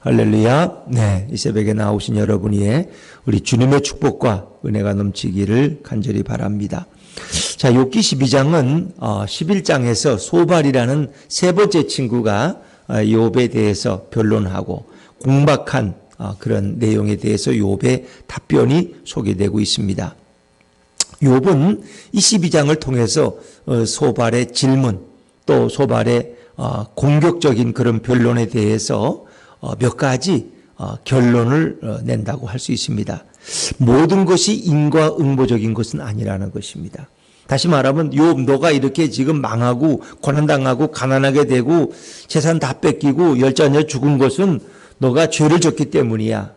할렐루야. 네, 이 새벽에 나오신 여러분 위에 우리 주님의 축복과 은혜가 넘치기를 간절히 바랍니다. 자, 욥기 12장은 11장에서 소발이라는 세 번째 친구가 욥에 대해서 변론하고 공박한 그런 내용에 대해서 욥의 답변이 소개되고 있습니다. 욥은 이 12장을 통해서 소발의 질문 또 소발의 공격적인 그런 변론에 대해서 몇 가지 결론을 낸다고 할 수 있습니다. 모든 것이 인과응보적인 것은 아니라는 것입니다. 다시 말하면 욥 너가 이렇게 지금 망하고 고난당하고 가난하게 되고 재산 다 뺏기고 열자녀 죽은 것은 너가 죄를 졌기 때문이야.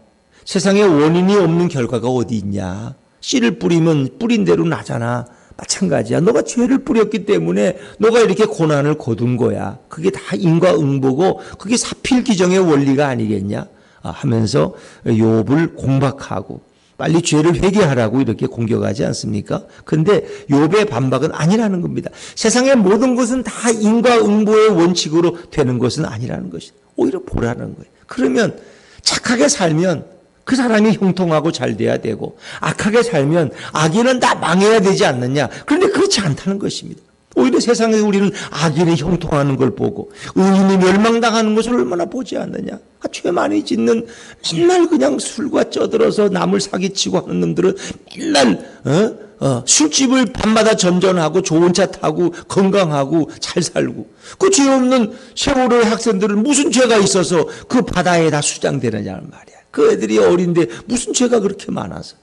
세상에 원인이 없는 결과가 어디 있냐. 씨를 뿌리면 뿌린 대로 나잖아. 마찬가지야. 너가 죄를 뿌렸기 때문에 너가 이렇게 고난을 거둔 거야. 그게 다 인과응보고 그게 사필귀정의 원리가 아니겠냐 하면서 욥을 공박하고 빨리 죄를 회개하라고 이렇게 공격하지 않습니까? 근데 욥의 반박은 아니라는 겁니다. 세상의 모든 것은 다 인과응보의 원칙으로 되는 것은 아니라는 것이다. 오히려 보라는 거예요. 그러면 착하게 살면 그 사람이 형통하고 잘 돼야 되고 악하게 살면 악인은 다 망해야 되지 않느냐. 그런데 그렇지 않다는 것입니다. 오히려 세상에 우리는 악인이 형통하는 걸 보고 의인이 멸망당하는 것을 얼마나 보지 않느냐. 죄 많이 짓는 맨날 그냥 술과 쪄들어서 남을 사기치고 하는 놈들은 맨날 술집을 밤마다 전전하고 좋은 차 타고 건강하고 잘 살고 그 죄 없는 세월호의 학생들은 무슨 죄가 있어서 그 바다에다 수장되느냐는 말이야. 그 애들이 어린데 무슨 죄가 그렇게 많아서.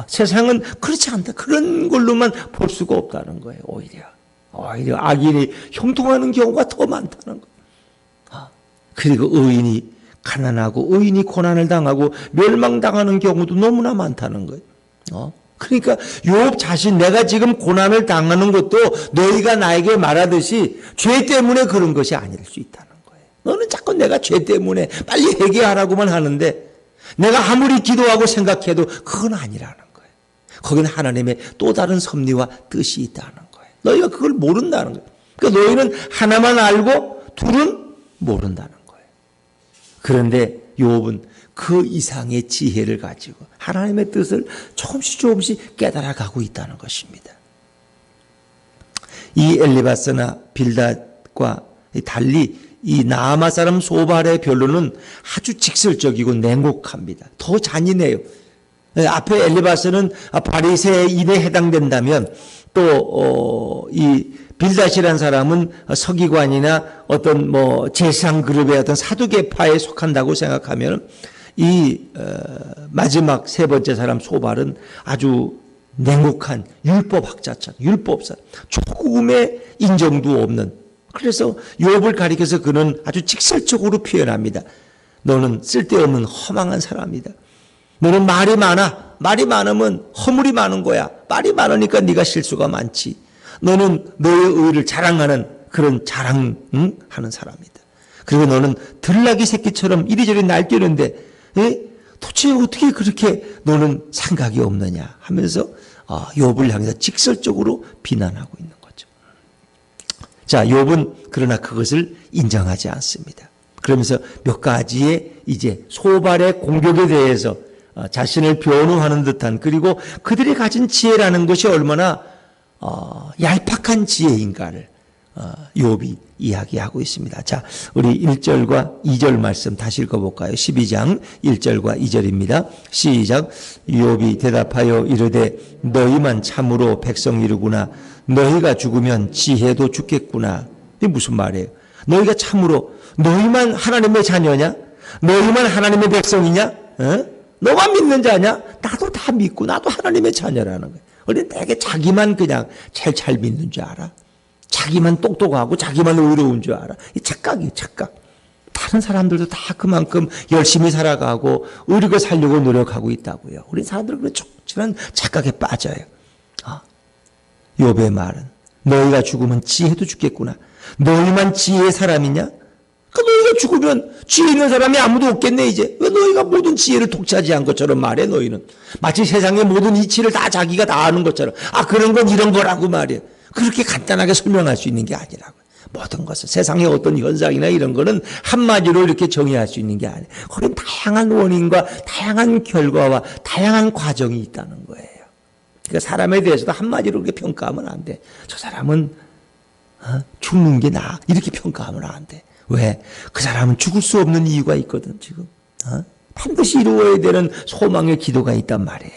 세상은 그렇지 않다. 그런 걸로만 볼 수가 없다는 거예요. 오히려 악인이 형통하는 경우가 더 많다는 거예요. 그리고 의인이 가난하고 의인이 고난을 당하고 멸망당하는 경우도 너무나 많다는 거예요. 그러니까 욥 자신 내가 지금 고난을 당하는 것도 너희가 나에게 말하듯이 죄 때문에 그런 것이 아닐 수 있다는 거예요. 너는 자꾸 내가 죄 때문에 빨리 회개하라고만 하는데 내가 아무리 기도하고 생각해도 그건 아니라는 거예요. 거기는 하나님의 또 다른 섭리와 뜻이 있다는 거예요. 너희가 그걸 모른다는 거예요. 그러니까 너희는 하나만 알고 둘은 모른다는 거예요. 그런데 욥은 그 이상의 지혜를 가지고 하나님의 뜻을 조금씩 깨달아가고 있다는 것입니다. 이 엘리바스나 빌닷과 달리 이 나아마 사람 소발의 변론은 아주 직설적이고 냉혹합니다. 더 잔인해요. 앞에 엘리바스는 바리새인에 해당된다면 또 이 빌닷이라는 사람은 서기관이나 어떤 재상 그룹의 어떤 사두개파에 속한다고 생각하면 이 마지막 세 번째 사람 소발은 아주 냉혹한 율법학자처럼 율법사 조금의 인정도 없는. 그래서 욥을 가리켜서 그는 아주 직설적으로 표현합니다. 너는 쓸데없는 허망한 사람이다. 너는 말이 많아. 말이 많으면 허물이 많은 거야. 말이 많으니까 네가 실수가 많지. 너는 너의 의를 자랑하는 그런 자랑하는 사람이다. 그리고 너는 들나귀 새끼처럼 이리저리 날뛰는데 도대체 어떻게 그렇게 너는 생각이 없느냐 하면서 욥을 향해서 직설적으로 비난하고 있는 거죠. 자, 욥은 그러나 그것을 인정하지 않습니다. 그러면서 몇 가지의 이제 소발의 공격에 대해서 자신을 변호하는 듯한 그리고 그들이 가진 지혜라는 것이 얼마나 얄팍한 지혜인가를 욥이 이야기하고 있습니다. 자, 우리 1절과 2절 말씀 다시 읽어볼까요? 12장 1절과 2절입니다. 시작. 욥이 대답하여 이르되 너희만 참으로 백성이르구나. 너희가 죽으면 지혜도 죽겠구나. 이게 무슨 말이에요? 너희가 참으로 너희만 하나님의 자녀냐? 너희만 하나님의 백성이냐? 너만 믿는 자냐? 나도 다 믿고 나도 하나님의 자녀라는 거예요. 우리는 되게 자기만 그냥 제일 잘 믿는 줄 알아. 자기만 똑똑하고 자기만 의로운 줄 알아. 이 착각이에요, 착각. 다른 사람들도 다 그만큼 열심히 살아가고 의리고 살려고 노력하고 있다고요. 우리 사람들은 그런 촉진한 착각에 빠져요. 욥의 말은 너희가 죽으면 지혜도 죽겠구나. 너희만 지혜의 사람이냐? 너희가 죽으면 지혜 있는 사람이 아무도 없겠네 이제. 왜 너희가 모든 지혜를 독차지한 것처럼 말해 너희는. 마치 세상의 모든 이치를 다 자기가 다 아는 것처럼. 그런 건 이런 거라고 말이에요. 그렇게 간단하게 설명할 수 있는 게 아니라고. 모든 것은 세상의 어떤 현상이나 이런 거는 한마디로 이렇게 정의할 수 있는 게 아니에요. 거긴 다양한 원인과 다양한 결과와 다양한 과정이 있다는 거예요. 그러니까 사람에 대해서도 한마디로 그렇게 평가하면 안 돼. 저 사람은 죽는 게 나아. 이렇게 평가하면 안 돼. 왜? 그 사람은 죽을 수 없는 이유가 있거든, 지금. 반드시 이루어야 되는 소망의 기도가 있단 말이에요.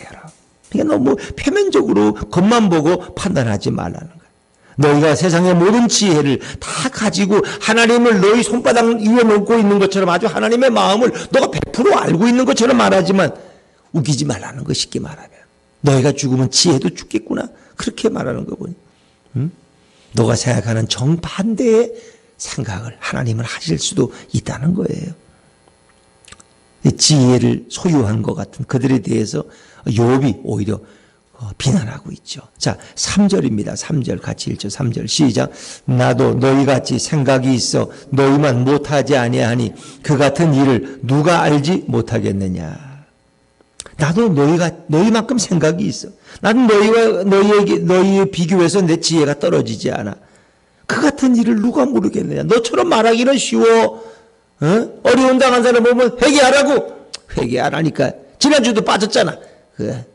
그러니까 너무 표면적으로 겉만 보고 판단하지 말라는 거예요. 너희가 세상의 모든 지혜를 다 가지고 하나님을 너희 손바닥 위에 놓고 있는 것처럼 아주 하나님의 마음을 너가 100% 알고 있는 것처럼 말하지만 우기지 말라는 거, 쉽게 말하면. 너희가 죽으면 지혜도 죽겠구나. 그렇게 말하는 거 보니. 너가 생각하는 정반대의 생각을 하나님은 하실 수도 있다는 거예요. 지혜를 소유한 것 같은 그들에 대해서 욥이 오히려 비난하고 있죠. 자, 3절입니다. 3절 같이 읽죠. 3절 시작. 나도 너희같이 생각이 있어 너희만 못하지 아니하니 그 같은 일을 누가 알지 못하겠느냐. 나도 너희만큼 생각이 있어. 나는 너희에 비교해서 내 지혜가 떨어지지 않아. 그 같은 일을 누가 모르겠느냐. 너처럼 말하기는 쉬워. 어려운 당한 사람 보면 회개하라고. 회개 안 하니까 지난주도 빠졌잖아. 그래.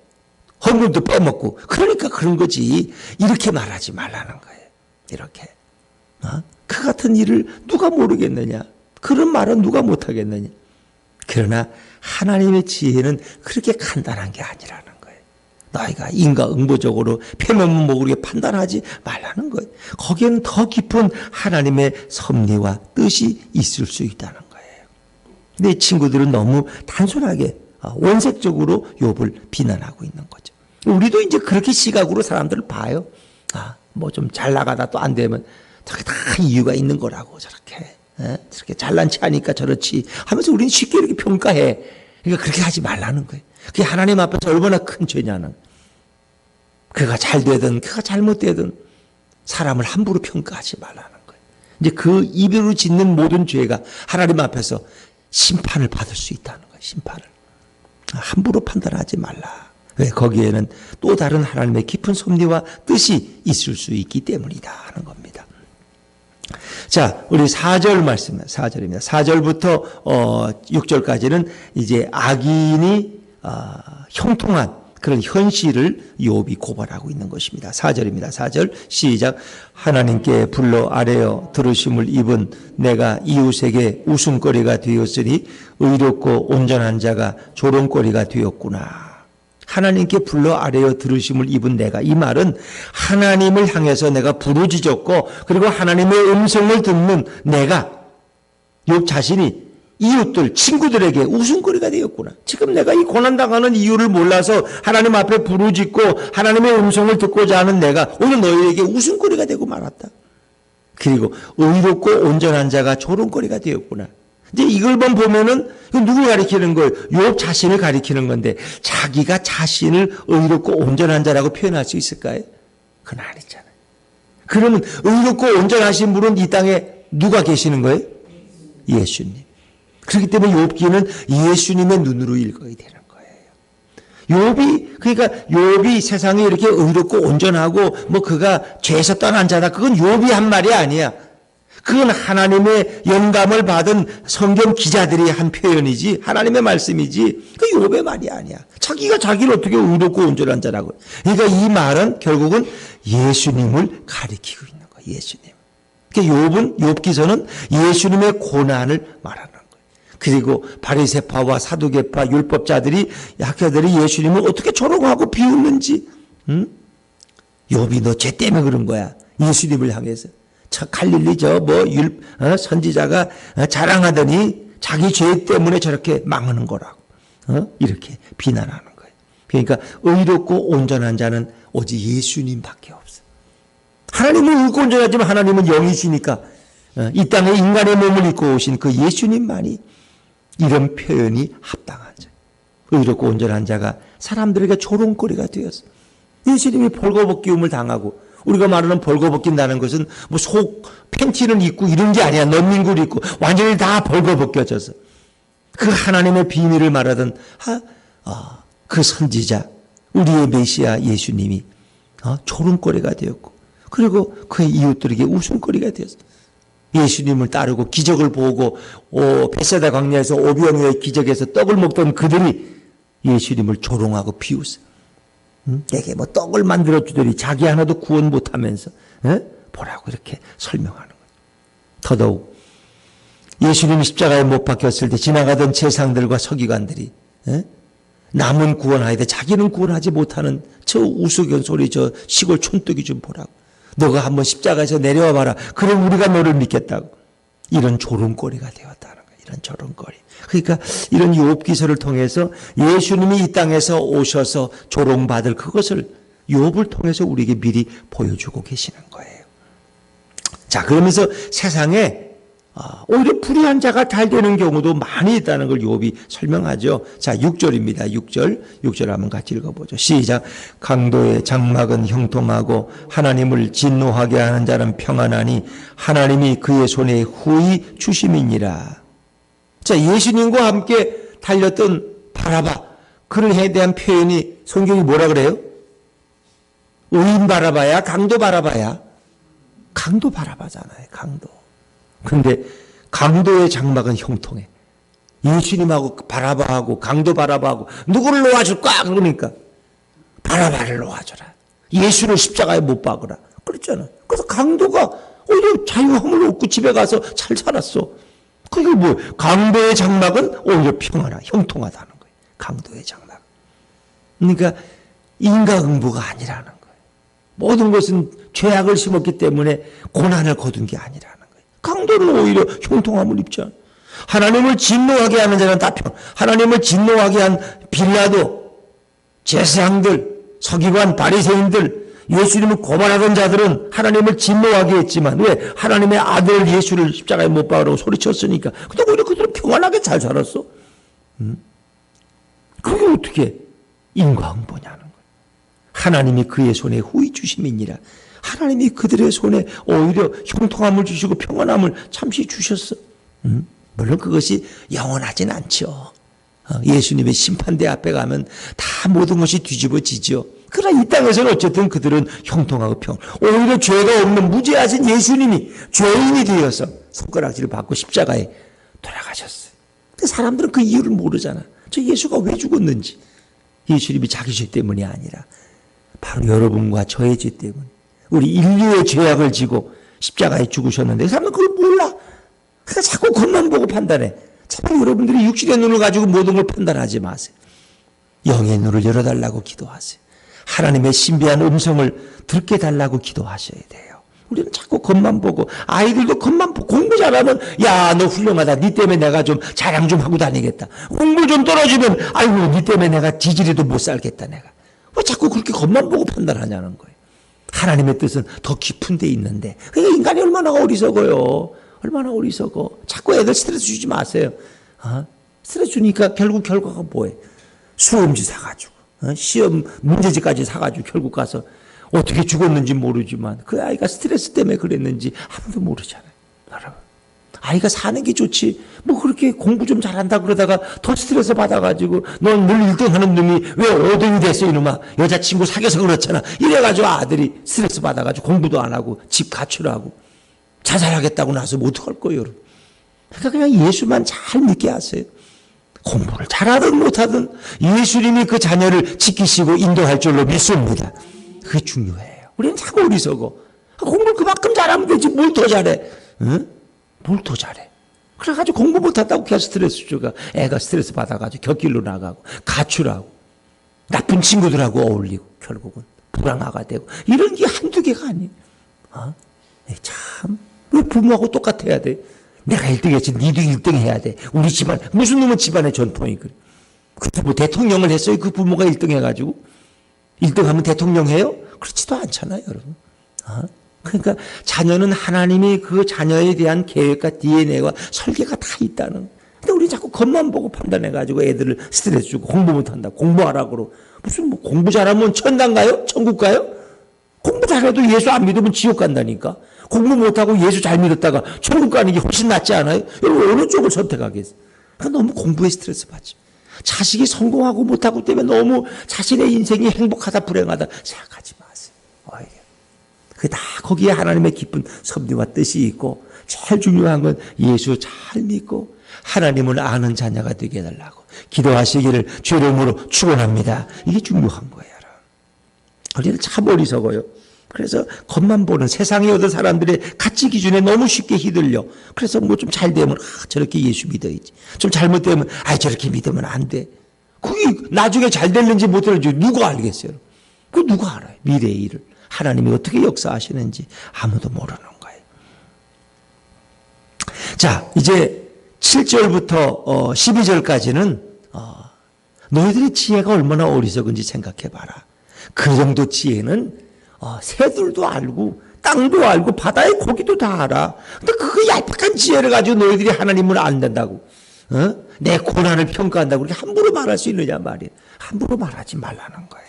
헌금도 빼먹고. 그러니까 그런 거지. 이렇게 말하지 말라는 거예요. 이렇게. 그 같은 일을 누가 모르겠느냐. 그런 말은 누가 못하겠느냐. 그러나 하나님의 지혜는 그렇게 간단한 게 아니라는 거예요. 너희가 인과응보적으로 표면만 보고 판단하지 말라는 거예요. 거기에는 더 깊은 하나님의 섭리와 뜻이 있을 수 있다는 거예요. 근데 이 친구들은 너무 단순하게 원색적으로 욥을 비난하고 있는 거죠. 우리도 이제 그렇게 시각으로 사람들을 봐요. 뭐 좀 잘 나가다 또 안 되면 저게 다 이유가 있는 거라고 저렇게. 저렇게 잘난 체 하니까 저렇지 하면서 우리는 쉽게 이렇게 평가해. 그러니까 그렇게 하지 말라는 거예요. 그게 하나님 앞에서 얼마나 큰 죄냐는. 그가 잘 되든 그가 잘못되든 사람을 함부로 평가하지 말라는 거예요. 이제 그 입으로 짓는 모든 죄가 하나님 앞에서 심판을 받을 수 있다는 거예요. 심판을. 함부로 판단하지 말라. 왜? 거기에는 또 다른 하나님의 깊은 섭리와 뜻이 있을 수 있기 때문이다 하는 겁니다. 자, 우리 4절 말씀입니다. 4절입니다. 4절부터 6절까지는 이제 악인이 형통한 그런 현실을 욥이 고발하고 있는 것입니다. 4절입니다. 4절 시작. 하나님께 불러 아뢰어 들으심을 입은 내가 이웃에게 웃음거리가 되었으니 의롭고 온전한 자가 조롱거리가 되었구나. 하나님께 불러 아뢰어 들으심을 입은 내가, 이 말은 하나님을 향해서 내가 부르짖었고 그리고 하나님의 음성을 듣는 내가, 욥 자신이 이웃들, 친구들에게 웃음거리가 되었구나. 지금 내가 이 고난당하는 이유를 몰라서 하나님 앞에 부르짖고 하나님의 음성을 듣고자 하는 내가 오늘 너희에게 웃음거리가 되고 말았다. 그리고 의롭고 온전한 자가 조롱거리가 되었구나. 이제 이걸만 보면은 누구 가리키는 거예요? 욥 자신을 가리키는 건데 자기가 자신을 의롭고 온전한 자라고 표현할 수 있을까요? 그건 아니잖아요. 그러면 의롭고 온전하신 분은 이 땅에 누가 계시는 거예요? 예수님. 그렇기 때문에 욥기는 예수님의 눈으로 읽어야 되는 거예요. 그러니까 욥이 세상에 이렇게 의롭고 온전하고 뭐 그가 죄에서 떠난 자다. 그건 욥이 한 말이 아니야. 그건 하나님의 영감을 받은 성경 기자들이 한 표현이지 하나님의 말씀이지 그 욥의 말이 아니야. 자기가 자기를 어떻게 의롭고 온전한 자라고. 그러니까 이 말은 결국은 예수님을 가리키고 있는 거야. 예수님. 그러니까 욥기서는 예수님의 고난을 말하는 거예요. 그리고 바리새파와 사두개파 율법자들이 학자들이 예수님을 어떻게 조롱하고 비웃는지. 욥이 너 죄 때문에 그런 거야. 예수님을 향해서. 갈릴리 선지자가 자랑하더니 자기 죄 때문에 저렇게 망하는 거라고. 이렇게 비난하는 거예요. 그러니까 의롭고 온전한 자는 오직 예수님밖에 없어. 하나님은 의롭고 온전하지만 하나님은 영이시니까 이 땅에 인간의 몸을 입고 오신 그 예수님만이 이런 표현이 합당한 자. 의롭고 온전한 자가 사람들에게 조롱거리가 되었어. 예수님이 벌거벗기움을 당하고 우리가 말하는 벌거벗긴다는 것은 뭐 속 팬티는 입고 이런 게 아니야. 넘민구를 입고 완전히 다 벌거벗겨져서 그 하나님의 비밀을 말하던 그 선지자 우리의 메시아 예수님이 조롱거리가 되었고 그리고 그의 이웃들에게 웃음거리가 되었어. 예수님을 따르고 기적을 보고 베세다 광야에서 오병이어의 기적에서 떡을 먹던 그들이 예수님을 조롱하고 비웃어요. 내게 뭐 떡을 만들어 주더니 자기 하나도 구원 못하면서 보라고 이렇게 설명하는 거예요. 더더욱 예수님이 십자가에 못 박혔을 때 지나가던 제상들과 서기관들이 남은 구원하여도 자기는 구원하지 못하는 저 우스갯소리 저 시골 촌뜨기 좀 보라고. 너가 한번 십자가에서 내려와 봐라. 그럼 우리가 너를 믿겠다고. 이런 조롱거리가 되었다는 거예요. 이런 조롱거리. 그러니까 이런 욥기서를 통해서 예수님이 이 땅에서 오셔서 조롱받을 그것을 욥을 통해서 우리에게 미리 보여주고 계시는 거예요. 자, 그러면서 세상에 오히려 불의한 자가 잘 되는 경우도 많이 있다는 걸 욥이 설명하죠. 자, 6절입니다. 6절 한번 같이 읽어보죠. 시작. 강도의 장막은 형통하고 하나님을 진노하게 하는 자는 평안하니 하나님이 그의 손에 후히 주심이니라. 자, 예수님과 함께 달렸던 바라바, 그에 대한 표현이 성경이 뭐라 그래요? 의인 바라바야, 강도 바라바야? 강도 바라바잖아요, 강도. 근데 강도의 장막은 형통해. 예수님하고 바라바하고 강도 바라바하고 누구를 놓아줄까? 그러니까 바라바를 놓아줘라. 예수를 십자가에 못 박으라. 그랬잖아. 그래서 강도가 오히려 자유함을 얻고 집에 가서 잘 살았어. 그게 뭐 강도의 장막은 오히려 평안하, 형통하다는 거예요. 강도의 장막. 그러니까 인과응보가 아니라는 거예요. 모든 것은 죄악을 심었기 때문에 고난을 거둔 게 아니라는 거예요. 강도는 오히려 형통함을 입잖아. 하나님을 진노하게 하는 자는 다 하나님을 진노하게 한 빌라도, 제사장들, 서기관, 바리새인들, 예수님을 고발하던 자들은 하나님을 진노하게 했지만 왜? 하나님의 아들 예수를 십자가에 못 박으라고 소리쳤으니까. 근데 오히려 그들은 평안하게 잘 살았어. 그게 어떻게 인과응보냐는 거예요. 하나님이 그의 손에 후히 주심이니라. 하나님이 그들의 손에 오히려 형통함을 주시고 평안함을 잠시 주셨어. 물론 그것이 영원하진 않죠. 예수님의 심판대 앞에 가면 다 모든 것이 뒤집어지죠. 그러나 이 땅에서는 어쨌든 그들은 형통하고 오히려 죄가 없는 무죄하신 예수님이 죄인이 되어서 손가락질을 받고 십자가에 돌아가셨어요. 근데 사람들은 그 이유를 모르잖아. 저 예수가 왜 죽었는지. 예수님이 자기 죄 때문이 아니라 바로 여러분과 저의 죄 때문. 우리 인류의 죄악을 지고 십자가에 죽으셨는데 그 사람은 그걸 몰라. 그러니까 자꾸 겉만 보고 판단해. 제발 여러분들이 육신의 눈을 가지고 모든 걸 판단하지 마세요. 영의 눈을 열어달라고 기도하세요. 하나님의 신비한 음성을 듣게 달라고 기도하셔야 돼요. 우리는 자꾸 겉만 보고, 아이들도 겉만 보고, 공부 잘하면 야, 너 훌륭하다. 니 때문에 내가 좀 자랑 좀 하고 다니겠다. 공부 좀 떨어지면 아이고, 니 때문에 내가 지지리도 못 살겠다 내가. 왜 자꾸 그렇게 겉만 보고 판단하냐는 거예요. 하나님의 뜻은 더 깊은 데 있는데. 그러니까 인간이 얼마나 어리석어요. 얼마나 어리석어. 자꾸 애들 스트레스 주지 마세요. 스트레스 주니까 결국 결과가 뭐예요? 수험지 사가지고, 시험 문제지까지 사가지고 결국 가서 어떻게 죽었는지 모르지만 그 아이가 스트레스 때문에 그랬는지 아무도 모르잖아요. 여러분, 아이가 사는 게 좋지 뭐 그렇게 공부 좀 잘한다 그러다가 더 스트레스 받아가지고 넌 늘 1등 하는 놈이 왜 5등이 됐어 이놈아. 여자친구 사귀어서 그렇잖아. 이래가지고 아들이 스트레스 받아가지고 공부도 안 하고 집 가출하고 자살하겠다고 나서 뭐 어떡할 거예요, 여러분. 그러니까 그냥 예수만 잘 믿게 하세요. 공부를 잘하든 못하든 예수님이 그 자녀를 지키시고 인도할 줄로 믿습니다. 그게 중요해요. 우리는 자꾸 어리석어. 공부를 그만큼 잘하면 되지 뭘 더 잘해. 응? 뭘 더 잘해. 그래가지고 공부 못한다고 걔 스트레스 주가 애가 스트레스 받아가지고 곁길로 나가고 가출하고 나쁜 친구들하고 어울리고 결국은 불황아가 되고 이런 게 한두 개가 아니에요. 참 왜 부모하고 똑같아야 돼? 내가 1등 했지 니도 1등 해야 돼. 우리 집안 무슨 놈은 집안의 전통이 그래. 그때 뭐 대통령을 했어요? 그 부모가 1등 해가지고 1등 하면 대통령 해요? 그렇지도 않잖아요, 여러분. 그러니까 자녀는 하나님이 그 자녀에 대한 계획과 DNA와 설계가 다 있다는 거예요. 근데 우리 자꾸 겉만 보고 판단해가지고 애들을 스트레스 주고 공부 못한다, 공부하라고 그러고 무슨 뭐 공부 잘하면 천당 가요? 천국 가요? 공부 잘해도 예수 안 믿으면 지옥 간다니까. 공부 못하고 예수 잘 믿었다가 천국 가는 게 훨씬 낫지 않아요? 여러분 어느 쪽을 선택하겠어요? 그러니까 너무 공부에 스트레스 받지. 자식이 성공하고 못하고 때문에 너무 자신의 인생이 행복하다 불행하다 생각하지 마세요. 그게 다 거기에 하나님의 깊은 섭리와 뜻이 있고 제일 중요한 건 예수 잘 믿고 하나님을 아는 자녀가 되게 해달라고 기도하시기를 주의 이름으로 축원합니다. 이게 중요한 거예요. 우리는 참 어리석어요. 그래서 겉만 보는 세상에 얻은 사람들의 가치 기준에 너무 쉽게 휘둘려. 그래서 뭐 좀 잘 되면 저렇게 예수 믿어야지. 좀 잘못되면 저렇게 믿으면 안 돼. 그게 나중에 잘 될는지 못 될는지 누가 알겠어요? 그 누가 알아요? 미래의 일을. 하나님이 어떻게 역사하시는지 아무도 모르는 거예요. 자, 이제 7절부터 12절까지는 너희들의 지혜가 얼마나 어리석은지 생각해봐라. 그 정도 지혜는 새들도 알고 땅도 알고 바다의 고기도 다 알아. 근데 그 얄팍한 지혜를 가지고 너희들이 하나님을 안다고 내 고난을 평가한다고 그렇게 함부로 말할 수 있느냐 말이에요. 함부로 말하지 말라는 거예요.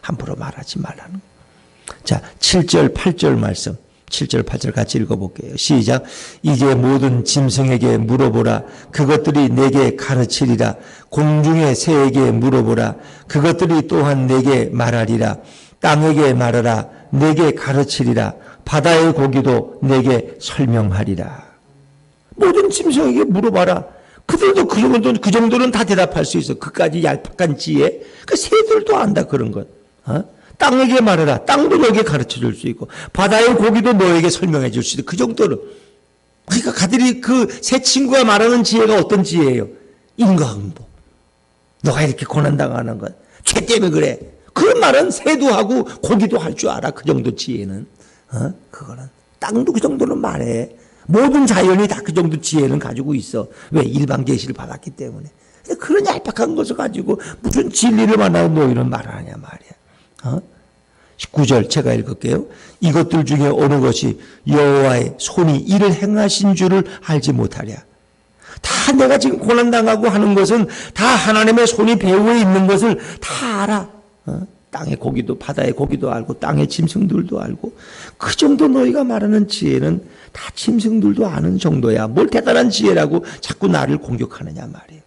함부로 말하지 말라는 거예요. 자, 7절 8절 말씀 7절 8절 같이 읽어볼게요. 시작. 이제 모든 짐승에게 물어보라. 그것들이 내게 가르치리라. 공중의 새에게 물어보라. 그것들이 또한 내게 말하리라. 땅에게 말하라. 내게 가르치리라. 바다의 고기도 내게 설명하리라. 모든 짐승에게 물어봐라. 그들도 그 정도는 다 대답할 수 있어. 그까지 얄팍한 지혜. 그 새들도 안다 그런 것. 땅에게 말해라. 땅도 너에게 가르쳐 줄 수 있고 바다의 고기도 너에게 설명해 줄 수 있고 그 정도는. 그러니까 그들이 그 새 친구가 말하는 지혜가 어떤 지혜예요? 인과응보. 너가 이렇게 고난당하는 것 죄 때문에 그래. 그런 말은 새도 하고 고기도 할 줄 알아. 그 정도 지혜는. 그거는 땅도 그 정도는 말해. 모든 자연이 다 그 정도 지혜는 가지고 있어. 왜? 일반 계시를 받았기 때문에. 그런 얄팍한 것을 가지고 무슨 진리를 만나고 너희는 말하냐 말이야. 19절 제가 읽을게요. 이것들 중에 어느 것이 여호와의 손이 이를 행하신 줄을 알지 못하랴. 다 내가 지금 고난당하고 하는 것은 다 하나님의 손이 배후에 있는 것을 다 알아. 땅의 고기도 바다의 고기도 알고 땅의 짐승들도 알고 그 정도 너희가 말하는 지혜는 다 짐승들도 아는 정도야. 뭘 대단한 지혜라고 자꾸 나를 공격하느냐 말이에요.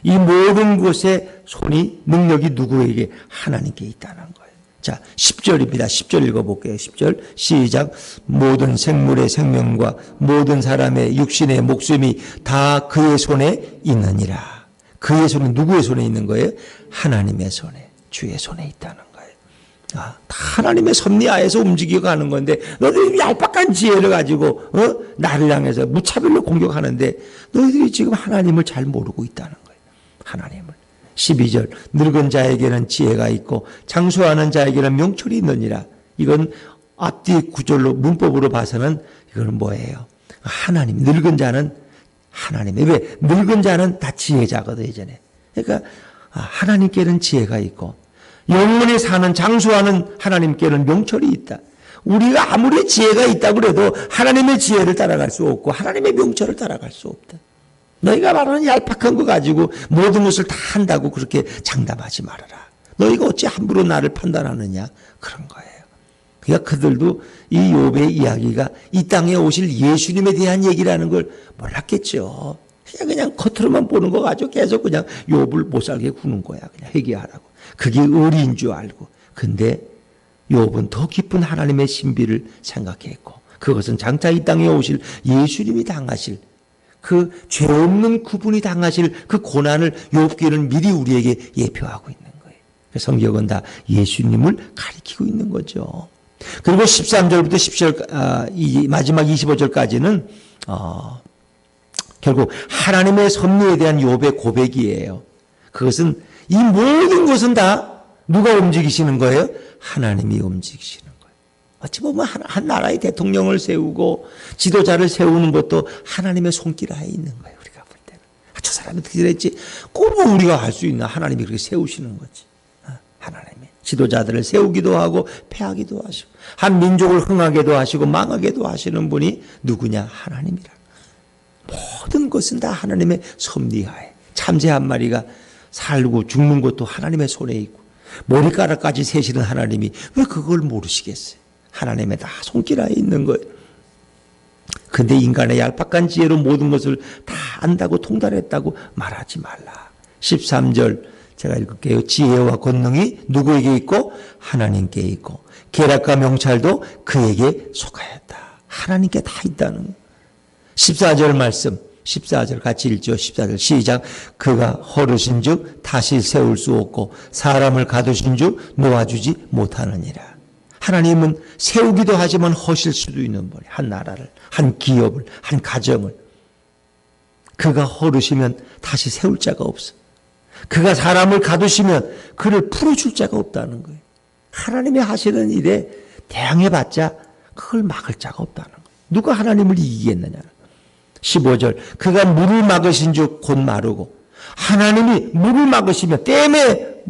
이 모든 것의 손이 능력이 누구에게? 하나님께 있다는 거예요. 자, 10절입니다. 10절 읽어볼게요. 10절 시작. 모든 생물의 생명과 모든 사람의 육신의 목숨이 다 그의 손에 있느니라. 그의 손은 누구의 손에 있는 거예요? 하나님의 손에, 주의 손에 있다는 거예요. 다 하나님의 섭리하에서 움직여가는 건데 너희들이 얄팍한 지혜를 가지고 나를 향해서 무차별로 공격하는데 너희들이 지금 하나님을 잘 모르고 있다는 거예요. 하나님을. 12절 늙은 자에게는 지혜가 있고 장수하는 자에게는 명철이 있느니라. 이건 앞뒤 구절로 문법으로 봐서는 이거는 뭐예요? 하나님. 늙은 자는 하나님의. 왜? 늙은 자는 다 지혜자거든 예전에. 그러니까 하나님께는 지혜가 있고 영원히 사는 장수하는 하나님께는 명철이 있다. 우리가 아무리 지혜가 있다고 해도 하나님의 지혜를 따라갈 수 없고 하나님의 명철을 따라갈 수 없다. 너희가 말하는 얄팍한 거 가지고 모든 것을 다 한다고 그렇게 장담하지 말아라. 너희가 어찌 함부로 나를 판단하느냐. 그런 거예요. 그러니까 그들도 이 욥의 이야기가 이 땅에 오실 예수님에 대한 얘기라는 걸 몰랐겠죠. 그냥 겉으로만 보는 거 가지고 계속 그냥 욥을 못 살게 구는 거야. 그냥 회개하라고. 그게 의리인 줄 알고. 근데 욥은 더 깊은 하나님의 신비를 생각했고 그것은 장차 이 땅에 오실 예수님이 당하실 그 죄 없는 그분이 당하실 그 고난을 욥기는 미리 우리에게 예표하고 있는 거예요. 성경은 다 예수님을 가리키고 있는 거죠. 그리고 13절부터 10절 마지막 25절까지는 결국 하나님의 섭리에 대한 욥의 고백이에요. 그것은 이 모든 것은 다 누가 움직이시는 거예요? 하나님이 움직이시는 거예요. 어찌 보면 한 나라의 대통령을 세우고 지도자를 세우는 것도 하나님의 손길 하에 있는 거예요. 우리가 볼 때는. 저 사람이 어떻게 됐지? 꼭 우리가 할 수 있나? 하나님이 그렇게 세우시는 거지. 하나님이 지도자들을 세우기도 하고 패하기도 하시고 한 민족을 흥하게도 하시고 망하게도 하시는 분이 누구냐? 하나님이라. 모든 것은 다 하나님의 섭리하에. 참새 한 마리가 살고 죽는 것도 하나님의 손에 있고 머리카락까지 세시는 하나님이 왜 그걸 모르시겠어요? 하나님의 다 손길 하에 있는 거예요. 근데 인간의 얄팍한 지혜로 모든 것을 다 안다고 통달했다고 말하지 말라. 13절 제가 읽을게요. 지혜와 권능이 누구에게 있고? 하나님께 있고 계략과 명찰도 그에게 속하였다. 하나님께 다 있다는 거예요. 14절 말씀, 14절 같이 읽죠. 14절 시작. 그가 허르신 즉 다시 세울 수 없고 사람을 가두신 즉 놓아주지 못하느니라. 하나님은 세우기도 하지만 허실 수도 있는 분이, 한 나라를, 한 기업을, 한 가정을. 그가 허르시면 다시 세울 자가 없어. 그가 사람을 가두시면 그를 풀어줄 자가 없다는 거예요. 하나님이 하시는 일에 대항해봤자 그걸 막을 자가 없다는 거예요. 누가 하나님을 이기겠느냐. 15절 그가 물을 막으신 즉 곧 마르고, 하나님이 물을 막으시면, 댐에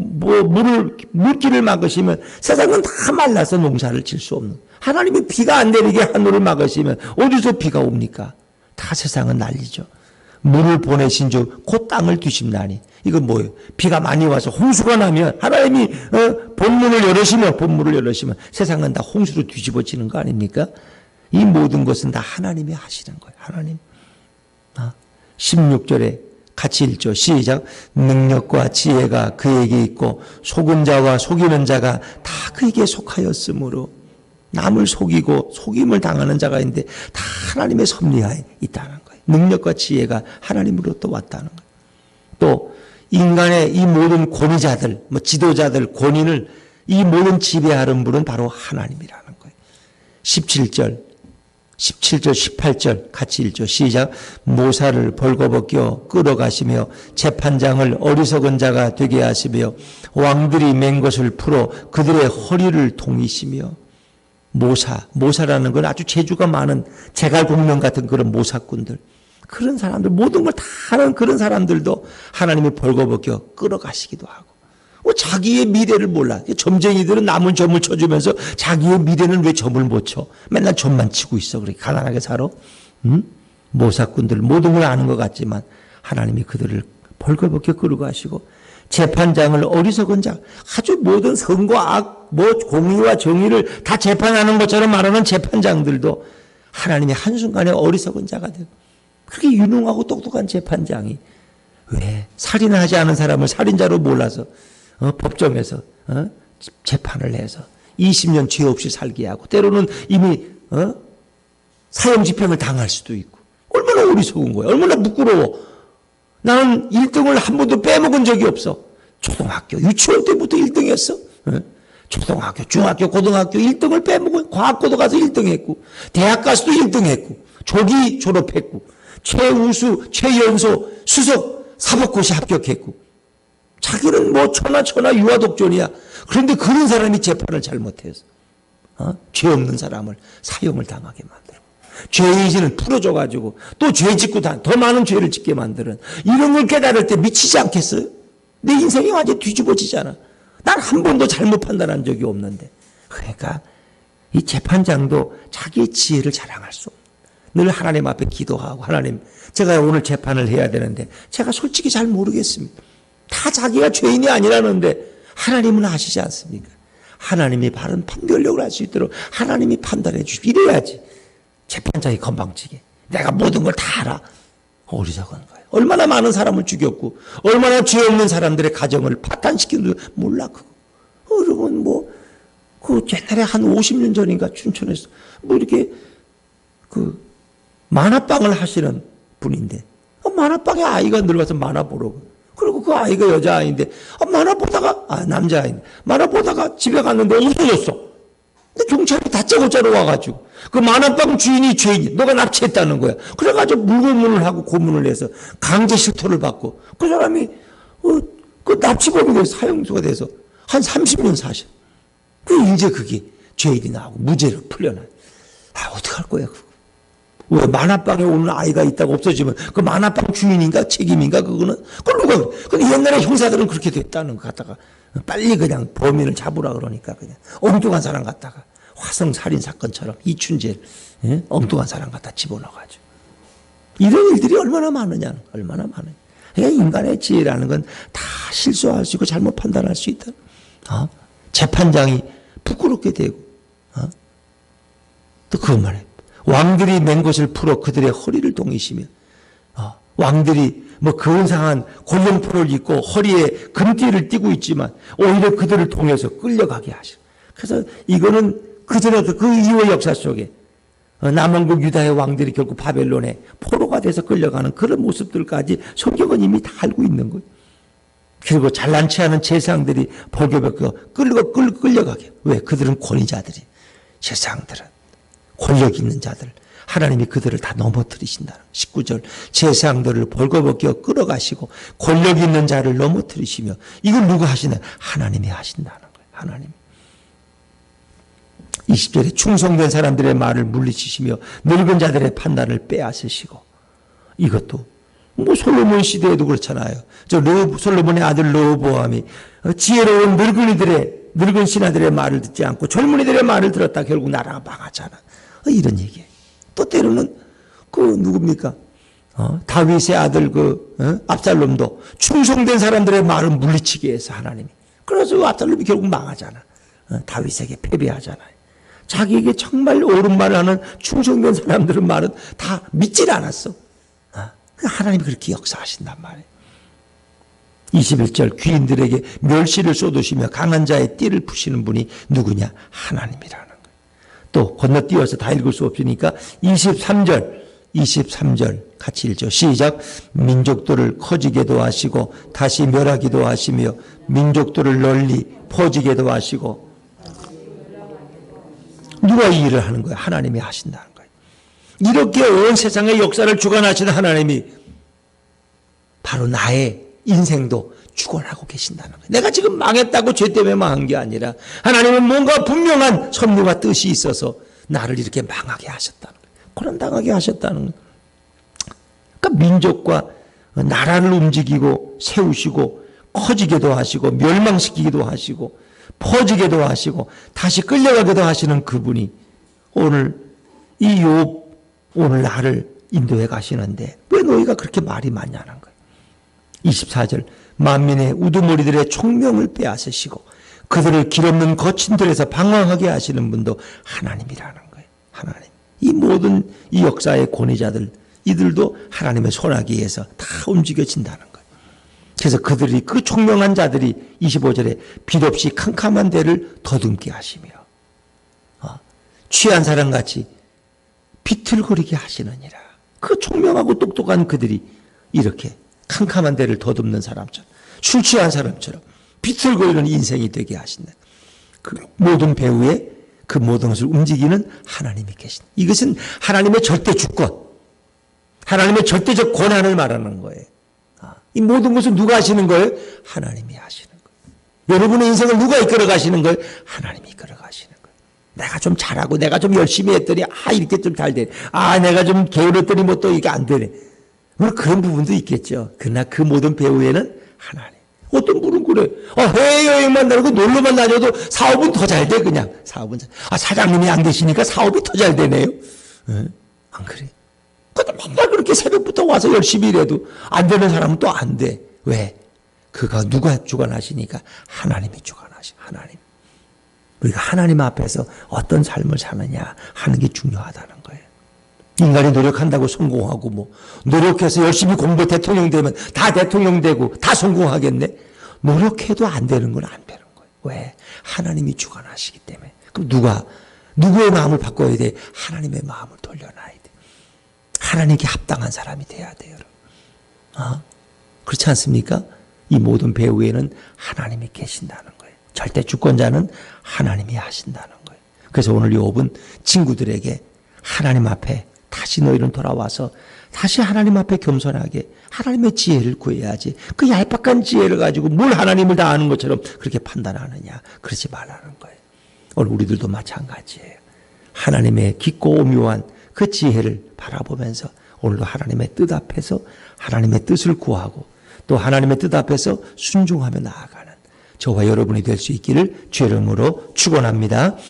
물길을 막으시면 세상은 다 말라서 농사를 질 수 없는, 하나님이 비가 안 내리게 하늘을 막으시면 어디서 비가 옵니까? 다 세상은 난리죠. 물을 보내신 즉 곧 땅을 뒤집나니. 이건 뭐예요? 비가 많이 와서 홍수가 나면 하나님이 본문을 열으시면 세상은 다 홍수로 뒤집어지는 거 아닙니까? 이 모든 것은 다 하나님이 하시는 거예요. 하나님. 16절에 같이 읽죠. 시작. 능력과 지혜가 그에게 있고 속은 자와 속이는 자가 다 그에게 속하였으므로. 남을 속이고 속임을 당하는 자가 있는데 다 하나님의 섭리하에 있다는 거예요. 능력과 지혜가 하나님으로부터 왔다는 거예요. 또 인간의 이 모든 권위자들, 지도자들, 권위를 이 모든 지배하는 분은 바로 하나님이라는 거예요. 17절, 18절 같이 읽죠. 시작. 모사를 벌거벗겨 끌어가시며 재판장을 어리석은 자가 되게 하시며 왕들이 맨 것을 풀어 그들의 허리를 동이시며. 모사라는 건 아주 재주가 많은 제갈공명 같은 그런 모사꾼들, 그런 사람들, 모든 걸 다 하는 그런 사람들도 하나님이 벌거벗겨 끌어가시기도 하고. 자기의 미래를 몰라. 점쟁이들은 남은 점을 쳐주면서 자기의 미래는 왜 점을 못 쳐? 맨날 점만 치고 있어. 그렇게 가난하게 살아. 모사꾼들 모든 걸 아는 것 같지만 하나님이 그들을 벌거벗겨 끌어가시고, 재판장을 어리석은 자, 아주 모든 선과 악, 공의와 정의를 다 재판하는 것처럼 말하는 재판장들도 하나님이 한순간에 어리석은 자가 되고, 그렇게 유능하고 똑똑한 재판장이 왜 살인하지 않은 사람을 살인자로 몰라서 법정에서 재판을 해서 20년 죄 없이 살게 하고, 때로는 이미 사형 집행을 당할 수도 있고. 얼마나 어리석은 거야. 얼마나 부끄러워. 나는 1등을 한 번도 빼먹은 적이 없어. 초등학교, 유치원 때부터 1등이었어. 초등학교, 중학교, 고등학교 1등을 빼먹은, 과학고도 가서 1등 했고, 대학 가서도 1등 했고, 조기 졸업했고, 최우수, 최연소, 수석, 사법고시 합격했고, 자기는 천하 유아독존이야. 그런데 그런 사람이 재판을 잘못해서 죄 없는 사람을 사형을 당하게 만들고, 죄의지는 풀어줘가지고 또 죄 짓고 더 많은 죄를 짓게 만드는, 이런 걸 깨달을 때 미치지 않겠어요? 내 인생이 완전히 뒤집어지잖아. 난 한 번도 잘못 판단한 적이 없는데. 그러니까 이 재판장도 자기의 지혜를 자랑할 수 없는, 늘 하나님 앞에 기도하고, 하나님, 제가 오늘 재판을 해야 되는데 제가 솔직히 잘 모르겠습니다. 다 자기가 죄인이 아니라는데 하나님은 아시지 않습니까? 하나님이 바른 판결력을 할 수 있도록 하나님이 판단해 주시고, 이래야지 재판장이 건방지게 내가 모든 걸 다 알아. 어리석은 거예요. 얼마나 많은 사람을 죽였고, 얼마나 죄 없는 사람들의 가정을 파탄시키는 줄 몰라. 그거. 여러분, 그 옛날에 한 50년 전인가 춘천에서 이렇게 만화방을 하시는 분인데, 만화방에 아이가 늙어서 만화 보려고. 그리고 그 아이가 여자아이인데, 만화 보다가, 남자아이인데, 만화 보다가 집에 갔는데 없어졌어. 근데 경찰이 다짜고짜로 와가지고, 그 만화방 주인이 죄인이, 너가 납치했다는 거야. 그래가지고 물고문을 하고 고문을 해서 강제 실토를 받고, 그 사람이, 그 납치범이 사형수가 돼서 한 30년 사셔. 이제 그게 죄인이 나오고 무죄로 풀려나. 어떡할 거야, 그거. 왜 만화방에 오는 아이가 있다고 없어지면 그 만화방 주인인가 책임인가 그거는? 근데 옛날에 형사들은 그렇게 됐다는 거 갖다가 빨리 그냥 범인을 잡으라 그러니까 그냥 엉뚱한 사람 갖다가 화성 살인 사건처럼 이춘재 엉뚱한 사람 갖다 집어넣어가지고. 이런 일들이 얼마나 많으냐. 그러니까 인간의 지혜라는 건 다 실수할 수 있고 잘못 판단할 수 있다. 재판장이 부끄럽게 되고, 또 그것만 해. 왕들이 맨 것을 풀어 그들의 허리를 동이시며, 왕들이 근상한 권룡포를 입고 허리에 금띠를 띠고 있지만 오히려 그들을 통해서 끌려가게 하셔. 그래서 이거는 그전에 그 이후의 역사 속에 남왕국 유다의 왕들이 결국 바벨론에 포로가 돼서 끌려가는 그런 모습들까지 성경은 이미 다 알고 있는 거예요. 그리고 잘난 체하는 제사장들이 벌거벗겨 끌려가게. 왜? 그들은 권위자들이. 제사장들은 권력 있는 자들. 하나님이 그들을 다 넘어뜨리신다는 19절. 제사장들을 벌거벗겨 끌어가시고 권력 있는 자를 넘어뜨리시며, 이걸 누가 하시나? 하나님이 하신다는 거예요. 하나님. 20절에 충성된 사람들의 말을 물리치시며 늙은 자들의 판단을 빼앗으시고, 이것도 뭐 솔로몬 시대에도 그렇잖아요. 솔로몬의 아들 르호보암이 지혜로운 늙은 신하들의 말을 듣지 않고 젊은이들의 말을 들었다 결국 나라가 망하잖아. 이런 얘기예요. 또 때로는 누굽니까? 다윗의 아들 압살롬도 충성된 사람들의 말을 물리치기 위해서 하나님이. 그래서 압살롬이 결국 망하잖아. 다윗에게 패배하잖아요. 자기에게 정말 옳은 말을 하는 충성된 사람들의 말은 다 믿질 않았어. 하나님이 그렇게 역사하신단 말이에요. 21절, 귀인들에게 멸시를 쏟으시며 강한 자의 띠를 푸시는 분이 누구냐? 하나님이라는 거예요. 또 건너뛰어서 다 읽을 수 없으니까 23절 같이 읽죠. 시작. 민족들을 커지게도 하시고 다시 멸하기도 하시며 민족들을 널리 퍼지게도 하시고. 누가 이 일을 하는 거예요? 하나님이 하신다는 거예요. 이렇게 온 세상의 역사를 주관하시는 하나님이 바로 나의 인생도 주관하고 계신다는 거예요. 내가 지금 망했다고 죄 때문에 망한 게 아니라 하나님은 뭔가 분명한 섭리와 뜻이 있어서 나를 이렇게 망하게 하셨다는 거예요. 고난당하게 하셨다는 거예요. 그러니까 민족과 나라를 움직이고 세우시고 커지게도 하시고 멸망시키기도 하시고 퍼지게도 하시고 다시 끌려가기도 하시는 그분이 오늘 오늘 나를 인도해 가시는데 왜 너희가 그렇게 말이 많냐는 거예요. 24절, 만민의 우두머리들의 총명을 빼앗으시고 그들을 길없는 거친 들에서 방황하게 하시는 분도 하나님이라는 거예요. 하나님. 이 모든 이 역사의 권위자들, 이들도 하나님의 손아귀에서 다 움직여진다는 거예요. 그래서 그들이, 그 총명한 자들이 25절에 빛없이 캄캄한 데를 더듬게 하시며 취한 사람같이 비틀거리게 하시느니라. 그 총명하고 똑똑한 그들이 이렇게 캄캄한 데를 더듬는 사람처럼, 술 취한 사람처럼 비틀거리는 인생이 되게 하신다. 그 모든 배후에 그 모든 것을 움직이는 하나님이 계신. 이것은 하나님의 절대 주권, 하나님의 절대적 권한을 말하는 거예요. 이 모든 것을 누가 하시는 거예요? 하나님이 하시는 거예요. 여러분의 인생을 누가 이끌어 가시는 거예요? 하나님이 이끌어 가시는 거예요. 내가 좀 잘하고 내가 좀 열심히 했더니 이렇게 좀 잘 되네. 내가 좀 게으르더니 뭐 또 이게 안 되네. 물론 그런 부분도 있겠죠. 그러나 그 모든 배후에는 하나님. 어떤 분은 그래. 해외여행만 다니고 놀러만 다녀도 사업은 더 잘 돼, 그냥. 사업은 사장님이 안 계시니까 사업이 더 잘 되네요. 안 그래? 근데 맨날 그렇게 새벽부터 와서 열심히 일해도 안 되는 사람은 또 안 돼. 왜? 그가 누가 주관하시니까? 하나님이 주관하시. 하나님. 우리가 하나님 앞에서 어떤 삶을 사느냐 하는 게 중요하다는 거예요. 인간이 노력한다고 성공하고 노력해서 열심히 공부 대통령 되면 다 대통령 되고 다 성공하겠네? 노력해도 안 되는 건 안 되는 거예요. 왜? 하나님이 주관하시기 때문에. 그럼 누구의 마음을 바꿔야 돼? 하나님의 마음을 돌려놔야 돼. 하나님께 합당한 사람이 돼야 돼요. 그렇지 않습니까? 이 모든 배후에는 하나님이 계신다는 거예요. 절대 주권자는 하나님이 하신다는 거예요. 그래서 오늘 욥은 친구들에게 하나님 앞에 다시 너희는 돌아와서 다시 하나님 앞에 겸손하게 하나님의 지혜를 구해야지. 그 얄팍한 지혜를 가지고 뭘 하나님을 다 아는 것처럼 그렇게 판단하느냐. 그러지 말라는 거예요. 오늘 우리들도 마찬가지예요. 하나님의 깊고 오묘한 그 지혜를 바라보면서 오늘도 하나님의 뜻 앞에서 하나님의 뜻을 구하고 또 하나님의 뜻 앞에서 순종하며 나아가는 저와 여러분이 될 수 있기를 주의 이름으로 축원합니다.